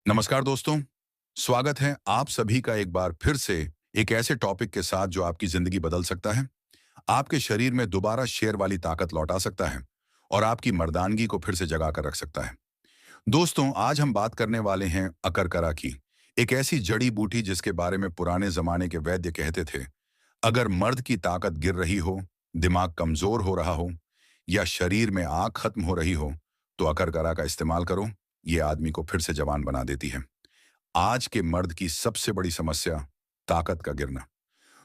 नमस्कार दोस्तों। स्वागत है आप सभी का एक बार फिर से एक ऐसे टॉपिक के साथ जो आपकी जिंदगी बदल सकता है, आपके शरीर में दोबारा शेर वाली ताकत लौटा सकता है और आपकी मर्दानगी को फिर से जगा कर रख सकता है। दोस्तों, आज हम बात करने वाले हैं अकरकरा की, एक ऐसी जड़ी बूटी जिसके बारे में पुराने जमाने के वैद्य कहते थे, अगर मर्द की ताकत गिर रही हो, दिमाग कमजोर हो रहा हो या शरीर में आग खत्म हो रही हो, तो अकरकरा का इस्तेमाल करो। ये आदमी को फिर से जवान बना देती है। आज के मर्द की सबसे बड़ी समस्या ताकत का गिरना।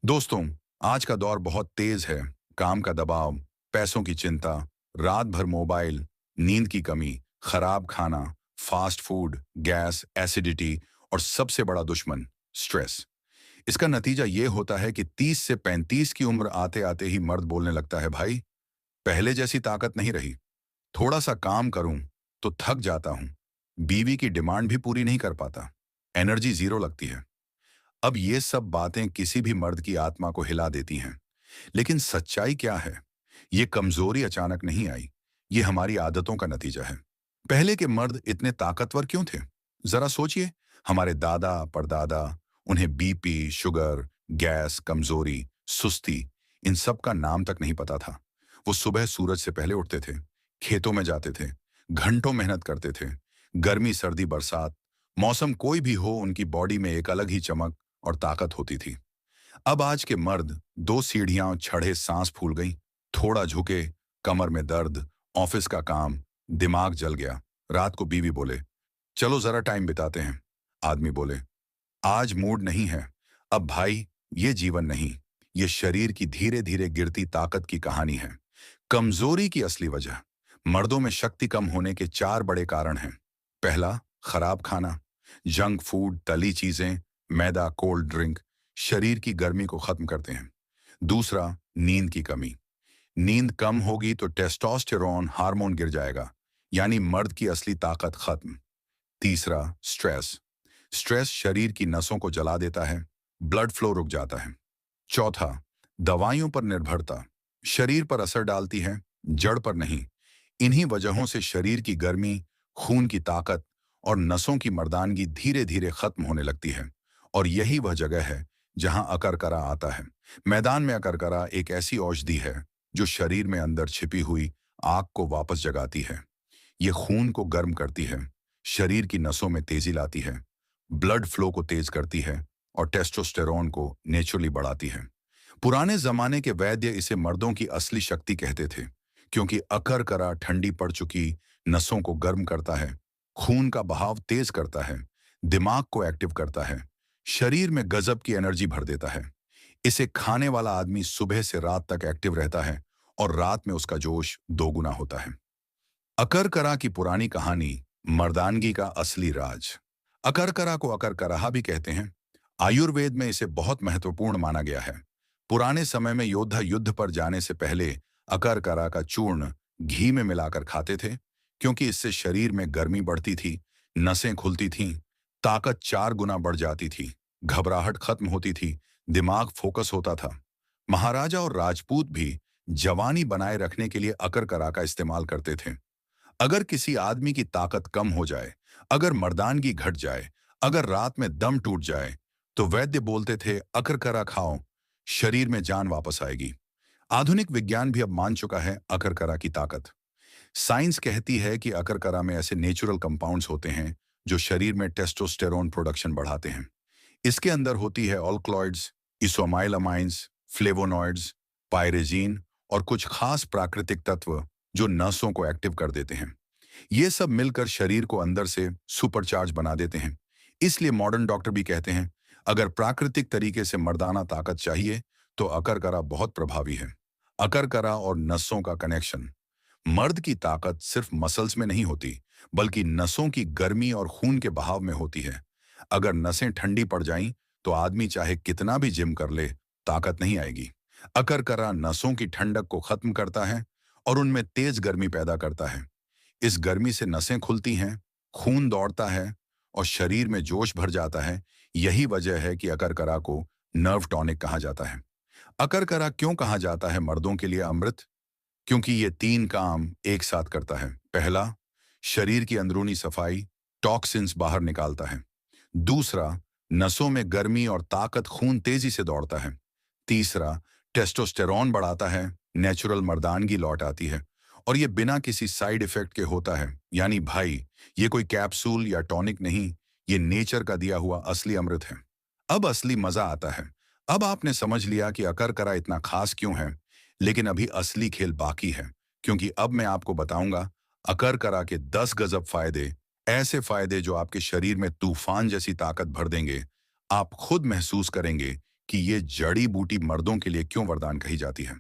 दोस्तों, आज का दौर बहुत तेज है। काम का दबाव, पैसों की चिंता, रात भर मोबाइल, नींद की कमी, खराब खाना, फास्ट फूड, गैस, एसिडिटी और सबसे बड़ा दुश्मन स्ट्रेस। इसका नतीजा यह होता है कि 30 से 35 की उम्र आते आते ही मर्द बोलने लगता है, भाई पहले जैसी ताकत नहीं रही, थोड़ा सा काम करूं तो थक जाता हूं, बीवी की डिमांड भी पूरी नहीं कर पाता, एनर्जी जीरो लगती है। अब ये सब बातें किसी भी मर्द की आत्मा को हिला देती हैं। लेकिन सच्चाई क्या है? ये कमजोरी अचानक नहीं आई, ये हमारी आदतों का नतीजा है। पहले के मर्द इतने ताकतवर क्यों थे? जरा सोचिए। हमारे दादा परदादा, उन्हें बीपी, शुगर, गैस, कमजोरी, सुस्ती, इन सब का नाम तक नहीं पता था। वो सुबह सूरज से पहले उठते थे, खेतों में जाते थे, घंटों मेहनत करते थे। गर्मी, सर्दी, बरसात, मौसम कोई भी हो, उनकी बॉडी में एक अलग ही चमक और ताकत होती थी। अब आज के मर्द दो सीढ़ियां चढ़े सांस फूल गई, थोड़ा झुके, कमर में दर्द, ऑफिस का काम, दिमाग जल गया। रात को बीवी बोले, चलो जरा टाइम बिताते हैं। आदमी बोले, आज मूड नहीं है। अब भाई, ये जीवन नहीं, ये शरीर की धीरे धीरे गिरती ताकत की कहानी है। कमजोरी की असली वजह। मर्दों में शक्ति कम होने के चार बड़े कारण हैं। पहला, खराब खाना, जंक फूड, तली चीजें, मैदा, कोल्ड ड्रिंक शरीर की गर्मी को खत्म करते हैं। दूसरा, नींद की कमी। नींद कम होगी तो टेस्टोस्टेरोन हार्मोन गिर जाएगा, यानी मर्द की असली ताकत खत्म। तीसरा, स्ट्रेस। स्ट्रेस शरीर की नसों को जला देता है, ब्लड फ्लो रुक जाता है। चौथा, दवाइयों पर निर्भरता। शरीर पर असर डालती है, जड़ पर नहीं। इन्हीं वजहों से शरीर की गर्मी, खून की ताकत और नसों की मर्दानगी धीरे धीरे खत्म होने लगती है। और यही वह जगह है जहां अकरकरा आता है। मैदान में अकरकरा एक ऐसी औषधि है जो शरीर में अंदर छिपी हुई आग को वापस जगाती है। ये खून को गर्म करती है, शरीर की नसों में तेजी लाती है, ब्लड फ्लो को तेज करती है और टेस्टोस्टेरोन को नेचुरली बढ़ाती है। पुराने जमाने के वैद्य इसे मर्दों की असली शक्ति कहते थे, क्योंकि अकरकरा ठंडी पड़ चुकी नसों को गर्म करता है, खून का बहाव तेज करता है, दिमाग को एक्टिव करता है, शरीर में गजब की एनर्जी भर देता है। इसे खाने वाला आदमी सुबह से रात तक एक्टिव रहता है और रात में उसका जोश दोगुना होता है। अकरकरा की पुरानी कहानी, मर्दानगी का असली राज। अकरकरा को अकरकराहा भी कहते हैं। आयुर्वेद में इसे बहुत महत्वपूर्ण माना गया है। पुराने समय में योद्धा युद्ध पर जाने से पहले अकरकरा का चूर्ण घी में मिलाकर खाते थे, क्योंकि इससे शरीर में गर्मी बढ़ती थी, नसें खुलती थीं, ताकत 4 गुना बढ़ जाती थी, घबराहट खत्म होती थी, दिमाग फोकस होता था। महाराजा और राजपूत भी जवानी बनाए रखने के लिए अकरकरा का इस्तेमाल करते थे। अगर किसी आदमी की ताकत कम हो जाए, अगर मर्दानगी घट जाए, अगर रात में दम टूट जाए, तो वैद्य बोलते थे, अकरकरा खाओ, शरीर में जान वापस आएगी। आधुनिक विज्ञान भी अब मान चुका है अकरकरा की ताकत। साइंस कहती है कि अकरकरा में ऐसे नेचुरल कंपाउंड्स होते हैं जो शरीर में टेस्टोस्टेरोन प्रोडक्शन बढ़ाते हैं। इसके अंदर होती है ऑल्कलॉइड्स, इसोमाइलामाइंस, फ्लेवोनॉइड्स, पायरेजीन और कुछ खास प्राकृतिक तत्व जो नसों को एक्टिव कर देते हैं। ये सब मिलकर शरीर को अंदर से सुपरचार्ज बना देते हैं। इसलिए मॉडर्न डॉक्टर भी कहते हैं, अगर प्राकृतिक तरीके से मर्दाना ताकत चाहिए तो अकरकरा बहुत प्रभावी है। अकरकरा और नसों का कनेक्शन। मर्द की ताकत सिर्फ मसल्स में नहीं होती, बल्कि नसों की गर्मी और खून के बहाव में होती है। अगर नसें ठंडी पड़ जाईं, तो आदमी चाहे कितना भी जिम कर ले, ताकत नहीं आएगी। अकरकरा नसों की ठंडक को खत्म करता है और उनमें तेज गर्मी पैदा करता है। इस गर्मी से नसें खुलती हैं, खून दौड़ता है और शरीर में जोश भर जाता है। यही वजह है कि अकरकरा को नर्व टॉनिक कहा जाता है। अकरकरा क्यों कहा जाता है मर्दों के लिए अमृत? क्योंकि ये 3 काम एक साथ करता है। पहला, शरीर की अंदरूनी सफाई, टॉक्सिन्स बाहर निकालता है। दूसरा, नसों में गर्मी और ताकत, खून तेजी से दौड़ता है। तीसरा, टेस्टोस्टेरॉन बढ़ाता है, नेचुरल मर्दानगी लौट आती है, और ये बिना किसी साइड इफेक्ट के होता है। यानी भाई, ये कोई कैप्सूल या टॉनिक नहीं, ये नेचर का दिया हुआ असली अमृत है। अब असली मजा आता है। अब आपने समझ लिया कि अकरकरा इतना खास क्यों है, लेकिन अभी असली खेल बाकी है, क्योंकि अब मैं आपको बताऊंगा अकरकरा के 10 गजब फायदे, ऐसे फायदे जो आपके शरीर में तूफान जैसी ताकत भर देंगे। आप खुद महसूस करेंगे कि ये जड़ी बूटी मर्दों के लिए क्यों वरदान कही जाती है।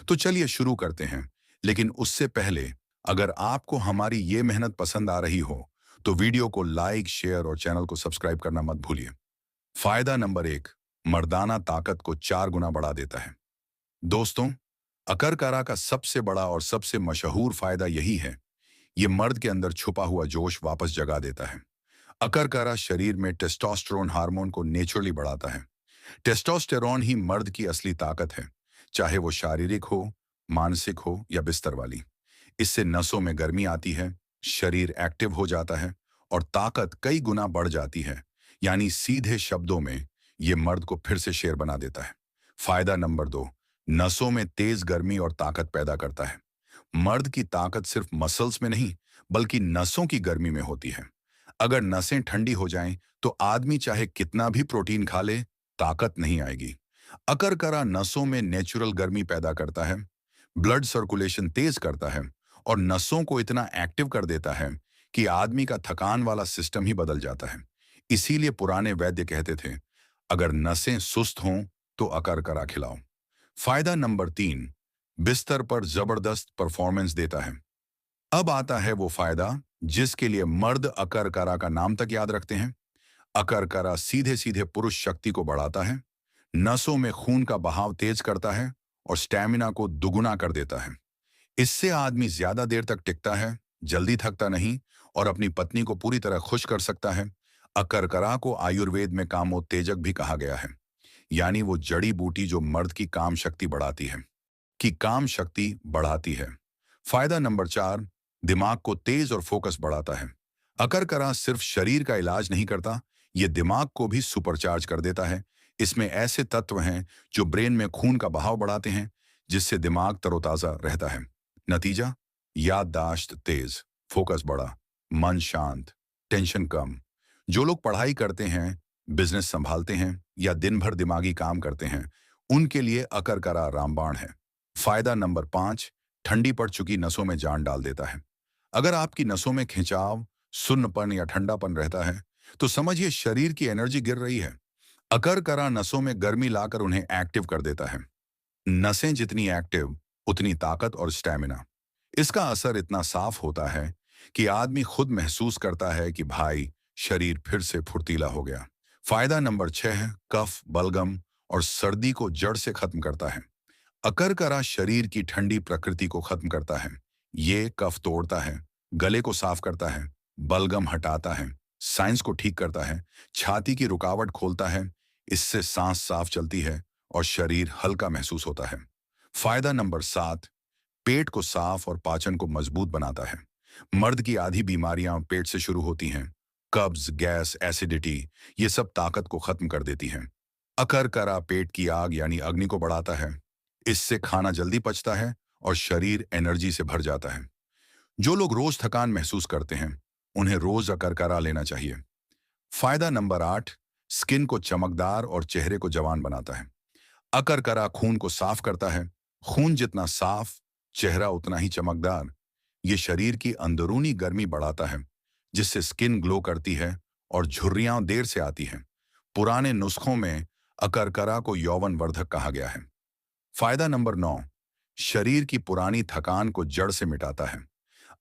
तो चलिए शुरू करते हैं, लेकिन उससे पहले, अगर आपको हमारी ये मेहनत पसंद आ रही हो, तो वीडियो को लाइक, शेयर और चैनल को सब्सक्राइब करना मत भूलिए। फायदा नंबर 1, मर्दाना ताकत को 4 गुना बढ़ा देता है। दोस्तों, अकरकरा का सबसे बड़ा और सबसे मशहूर फायदा यही है, ये मर्द के अंदर छुपा हुआ जोश वापस जगा देता है। अकरकरा शरीर में टेस्टोस्टेरोन हार्मोन को नेचुरली बढ़ाता है। टेस्टोस्टेरोन ही मर्द की असली ताकत है, चाहे वो शारीरिक हो, मानसिक हो या बिस्तर वाली। इससे नसों में गर्मी आती है, शरीर एक्टिव हो जाता है और ताकत कई गुना बढ़ जाती है। यानी सीधे शब्दों में, ये मर्द को फिर से शेर बना देता है। फायदा नंबर 2, नसों में तेज गर्मी और ताकत पैदा करता है। मर्द की ताकत सिर्फ मसल्स में नहीं, बल्कि नसों की गर्मी में होती है। अगर नसें ठंडी हो जाएं, तो आदमी चाहे कितना भी प्रोटीन खा ले, ताकत नहीं आएगी। अकरकरा नसों में नेचुरल गर्मी पैदा करता है, ब्लड सर्कुलेशन तेज करता है और नसों को इतना एक्टिव कर देता है कि आदमी का थकान वाला सिस्टम ही बदल जाता है। इसीलिए पुराने वैद्य कहते थे, अगर नसें सुस्त हों तो अकरकरा खिलाओ। फायदा नंबर 3, बिस्तर पर जबरदस्त परफॉर्मेंस देता है। अब आता है वो फायदा जिसके लिए मर्द अकरकरा का नाम तक याद रखते हैं। अकरकरा सीधे सीधे पुरुष शक्ति को बढ़ाता है, नसों में खून का बहाव तेज करता है और स्टैमिना को दुगुना कर देता है। इससे आदमी ज्यादा देर तक टिकता है, जल्दी थकता नहीं और अपनी पत्नी को पूरी तरह खुश कर सकता है। अकरकरा को आयुर्वेद में कामोत्तेजक भी कहा गया है, यानी वो जड़ी बूटी जो मर्द की काम शक्ति बढ़ाती है, फायदा नंबर 4, दिमाग को तेज और फोकस बढ़ाता है। अकरकरा सिर्फ शरीर का इलाज नहीं करता, ये दिमाग को भी सुपरचार्ज कर देता है। इसमें ऐसे तत्व हैं जो ब्रेन में खून का बहाव बढ़ाते हैं, जिससे दिमाग तरोताजा रहता है। नतीजा, याददाश्त तेज, फोकस बढ़ा, मन शांत, टेंशन कम। जो लोग पढ़ाई करते हैं, बिजनेस संभालते हैं या दिन भर दिमागी काम करते हैं, उनके लिए अकरकरा रामबाण है। फायदा नंबर 5, ठंडी पड़ चुकी नसों में जान डाल देता है। अगर आपकी नसों में खिंचाव, सुन्नपन या ठंडापन रहता है, तो समझिए शरीर की एनर्जी गिर रही है। अकरकरा नसों में गर्मी लाकर उन्हें एक्टिव कर देता है। नसें जितनी एक्टिव, उतनी ताकत और स्टैमिना। इसका असर इतना साफ होता है कि आदमी खुद महसूस करता है कि भाई, शरीर फिर से फुर्तीला हो गया। फायदा नंबर 6 है, कफ, बलगम और सर्दी को जड़ से खत्म करता है। अकरकरा शरीर की ठंडी प्रकृति को खत्म करता है। ये कफ तोड़ता है, गले को साफ करता है, बलगम हटाता है, साइंस को ठीक करता है, छाती की रुकावट खोलता है। इससे सांस साफ चलती है और शरीर हल्का महसूस होता है। फायदा नंबर 7, पेट को साफ और पाचन को मजबूत बनाता है। मर्द की आधी बीमारियां पेट से शुरू होती हैं, कब्ज, गैस, एसिडिटी, ये सब ताकत को खत्म कर देती हैं। अकरकरा पेट की आग यानी अग्नि को बढ़ाता है। इससे खाना जल्दी पचता है और शरीर एनर्जी से भर जाता है। जो लोग रोज थकान महसूस करते हैं, उन्हें रोज अकरकरा लेना चाहिए। फायदा नंबर 8, स्किन को चमकदार और चेहरे को जवान बनाता है। अकरकरा खून को साफ करता है। खून जितना साफ, चेहरा उतना ही चमकदार। ये शरीर की अंदरूनी गर्मी बढ़ाता है, जिससे स्किन ग्लो करती है और झुर्रियां देर से आती हैं। पुराने नुस्खों में अकरकरा को यौवन वर्धक कहा गया है। फायदा नंबर 9, शरीर की पुरानी थकान को जड़ से मिटाता है।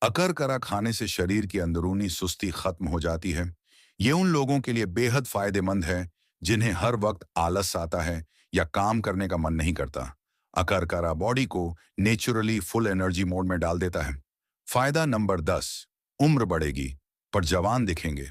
अकरकरा खाने से शरीर की अंदरूनी सुस्ती खत्म हो जाती है। ये उन लोगों के लिए बेहद फायदेमंद है जिन्हें हर वक्त आलस आता है या काम करने का मन नहीं करता। अकरकरा बॉडी को नेचुरली फुल एनर्जी मोड में डाल देता है। फायदा नंबर 10, उम्र बढ़ेगी पर जवान दिखेंगे।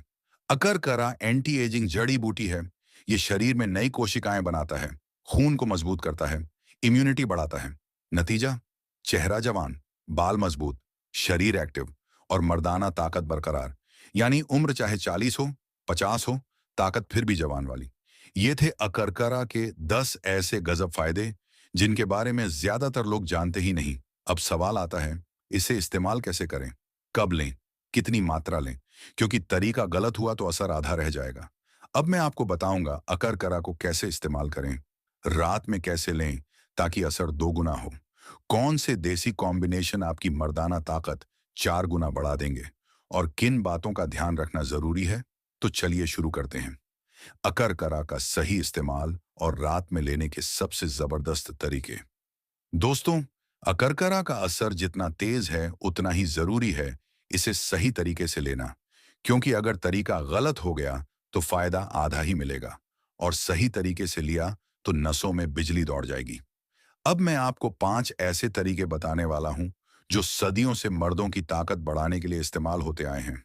अकरकरा एंटी एजिंग जड़ी बूटी है। ये शरीर में नई कोशिकाएं बनाता है, खून को मजबूत करता है, इम्यूनिटी बढ़ाता है। नतीजा, चेहरा जवान, बाल मजबूत, शरीर एक्टिव और मर्दाना ताकत बरकरार। यानी उम्र चाहे 40 हो, 50 हो, ताकत फिर भी जवान वाली। ये थे अकरकरा के 10 ऐसे गजब फायदे जिनके बारे में ज्यादातर लोग जानते ही नहीं। अब सवाल आता है, इसे इस्तेमाल कैसे करें? कब लें? कितनी मात्रा लें? क्योंकि तरीका गलत हुआ तो असर आधा रह जाएगा। अब मैं आपको बताऊंगा अकरकरा को कैसे इस्तेमाल करें, रात में कैसे लें ताकि असर 2 गुना हो, कौन से देसी कॉम्बिनेशन आपकी मर्दाना ताकत 4 गुना बढ़ा देंगे, और किन बातों का ध्यान रखना जरूरी है। तो चलिए शुरू करते हैं। अकरकरा का सही इस्तेमाल और रात में लेने के सबसे जबरदस्त तरीके। दोस्तों, अकरकरा का असर जितना तेज है उतना ही जरूरी है इसे सही तरीके से लेना, क्योंकि अगर तरीका गलत हो गया तो फायदा आधा ही मिलेगा, और सही तरीके से लिया तो नसों में बिजली दौड़ जाएगी। अब मैं आपको 5 ऐसे तरीके बताने वाला हूं जो सदियों से मर्दों की ताकत बढ़ाने के लिए इस्तेमाल होते आए हैं।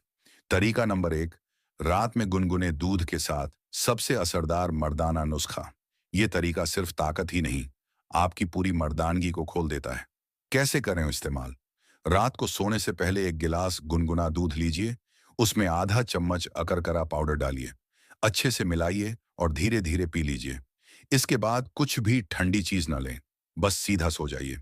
तरीका नंबर 1, रात में गुनगुने दूध के साथ सबसे असरदार मर्दाना नुस्खा। ये तरीका सिर्फ ताकत ही नहीं, आपकी पूरी मर्दानगी को खोल देता है। कैसे करें इस्तेमाल? रात को सोने से पहले एक गिलास गुनगुना दूध लीजिए, उसमें आधा चम्मच अकरकरा पाउडर डालिए, अच्छे से मिलाइए और धीरे धीरे पी लीजिए। इसके बाद कुछ भी ठंडी चीज न लें, बस सीधा सो जाइए।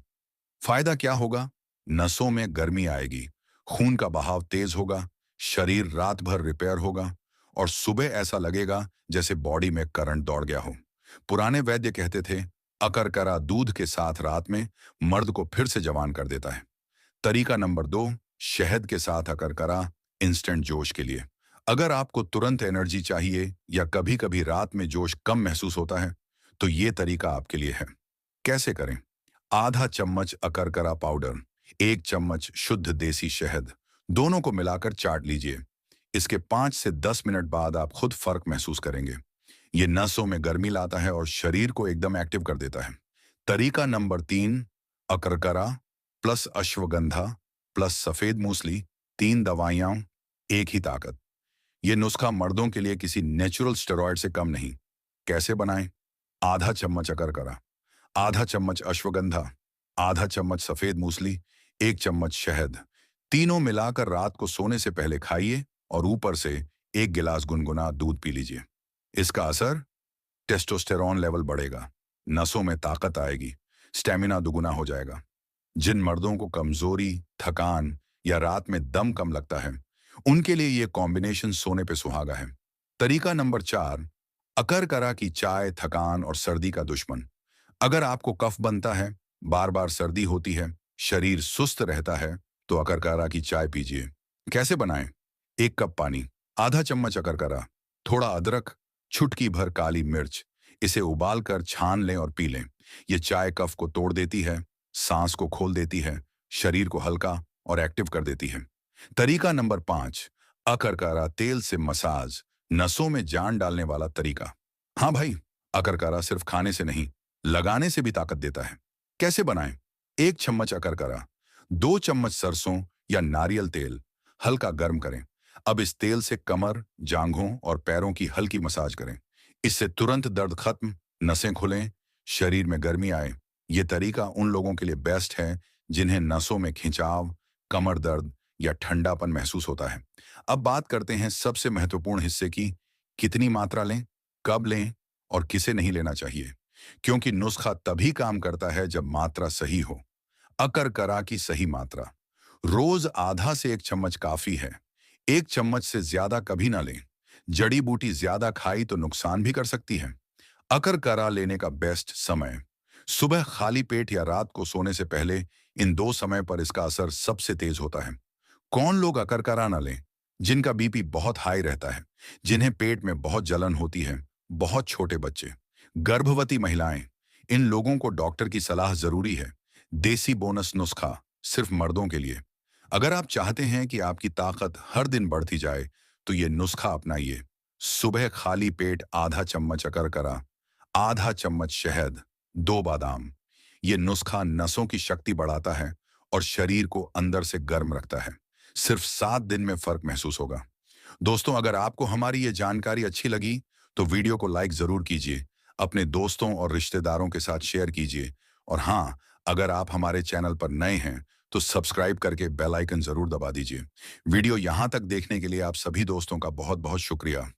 फायदा क्या होगा? नसों में गर्मी आएगी, खून का बहाव तेज होगा, शरीर रात भर रिपेयर होगा, और सुबह ऐसा लगेगा जैसे बॉडी में करंट दौड़ गया हो। पुराने वैद्य कहते थे, अकरकरा दूध के साथ रात में मर्द को फिर से जवान कर देता है। तरीका नंबर 2, शहद के साथ अकरकरा इंस्टेंट जोश के लिए। अगर आपको तुरंत एनर्जी चाहिए या कभी कभी रात में जोश कम महसूस होता है, तो ये तरीका आपके लिए है। कैसे करें? आधा चम्मच अकरकरा पाउडर, 1 चम्मच शुद्ध देसी शहद, दोनों को मिलाकर चाट लीजिए। इसके 5 से 10 मिनट बाद आप खुद फर्क महसूस करेंगे। ये नसों में गर्मी लाता है और शरीर को एकदम एक्टिव कर देता है। तरीका नंबर 3, अकरकरा प्लस अश्वगंधा प्लस सफेद मूसली, 3 दवाइयां, एक ही ताकत। ये नुस्खा मर्दों के लिए किसी नेचुरल स्टेरॉयड से कम नहीं। कैसे बनाएं? आधा चम्मच अकरकरा, आधा चम्मच अश्वगंधा, आधा चम्मच सफेद मूसली, 1 चम्मच शहद, तीनों मिलाकर रात को सोने से पहले खाइए और ऊपर से 1 गिलास गुनगुना दूध पी लीजिए। इसका असर, टेस्टोस्टेरॉन लेवल बढ़ेगा, नसों में ताकत आएगी, स्टेमिना दुगुना हो जाएगा। जिन मर्दों को कमजोरी, थकान या रात में दम कम लगता है, उनके लिए यह कॉम्बिनेशन सोने पे सुहागा है। तरीका नंबर 4, अकरकरा की चाय थकान और सर्दी का दुश्मन। अगर आपको कफ बनता है, बार बार सर्दी होती है, शरीर सुस्त रहता है, तो अकरकरा की चाय पीजिए। कैसे बनाएं? 1 कप पानी, आधा चम्मच अकरकरा, थोड़ा अदरक, चुटकी भर काली मिर्च। इसे उबालकर छान लें और पी लें। ये चाय कफ को तोड़ देती है, सांस को खोल देती है, शरीर को हल्का और एक्टिव कर देती है। तरीका नंबर 5, अकरकरा तेल से मसाज, नसों में जान डालने वाला तरीका। हाँ भाई, अकरकरा सिर्फ खाने से नहीं, लगाने से भी ताकत देता है। कैसे बनाएं? 1 चम्मच अकरकरा, 2 चम्मच सरसों या नारियल तेल, हल्का गर्म करें। अब इस तेल से कमर, जांघों और पैरों की हल्की मसाज करें। इससे तुरंत दर्द खत्म, नसें खुलें, शरीर में गर्मी आए। ये तरीका उन लोगों के लिए बेस्ट है जिन्हें नसों में खिंचाव, कमर दर्द या ठंडापन महसूस होता है। अब बात करते हैं सबसे महत्वपूर्ण हिस्से की, कितनी मात्रा लें, कब लें और किसे नहीं लेना चाहिए। क्योंकि नुस्खा तभी काम करता है जब मात्रा सही हो। अकरकरा की सही मात्रा, रोज आधा से 1 चम्मच काफी है। 1 चम्मच से ज्यादा कभी ना लें। जड़ी बूटी ज्यादा खाई तो नुकसान भी कर सकती है। अकरकरा लेने का बेस्ट समय, सुबह खाली पेट या रात को सोने से पहले, इन 2 समय पर इसका असर सबसे तेज होता है। कौन लोग अकरकरा ना लें? जिनका बीपी बहुत हाई रहता है, जिन्हें पेट में बहुत जलन होती है, बहुत छोटे बच्चे, गर्भवती महिलाएं, इन लोगों को डॉक्टर की सलाह जरूरी है। देसी बोनस नुस्खा सिर्फ मर्दों के लिए। अगर आप चाहते हैं कि आपकी ताकत हर दिन बढ़ती जाए, तो ये नुस्खा अपनाइए। सुबह खाली पेट आधा चम्मच अकरकरा, आधा चम्मच शहद, 2 बादाम। ये नुस्खा नसों की शक्ति बढ़ाता है और शरीर को अंदर से गर्म रखता है। सिर्फ 7 दिन में फर्क महसूस होगा। दोस्तों, अगर आपको हमारी ये जानकारी अच्छी लगी तो वीडियो को लाइक जरूर कीजिए, अपने दोस्तों और रिश्तेदारों के साथ शेयर कीजिए, और हाँ, अगर आप हमारे चैनल पर नए हैं तो सब्सक्राइब करके बेल आइकन जरूर दबा दीजिए। वीडियो यहां तक देखने के लिए आप सभी दोस्तों का बहुत बहुत शुक्रिया।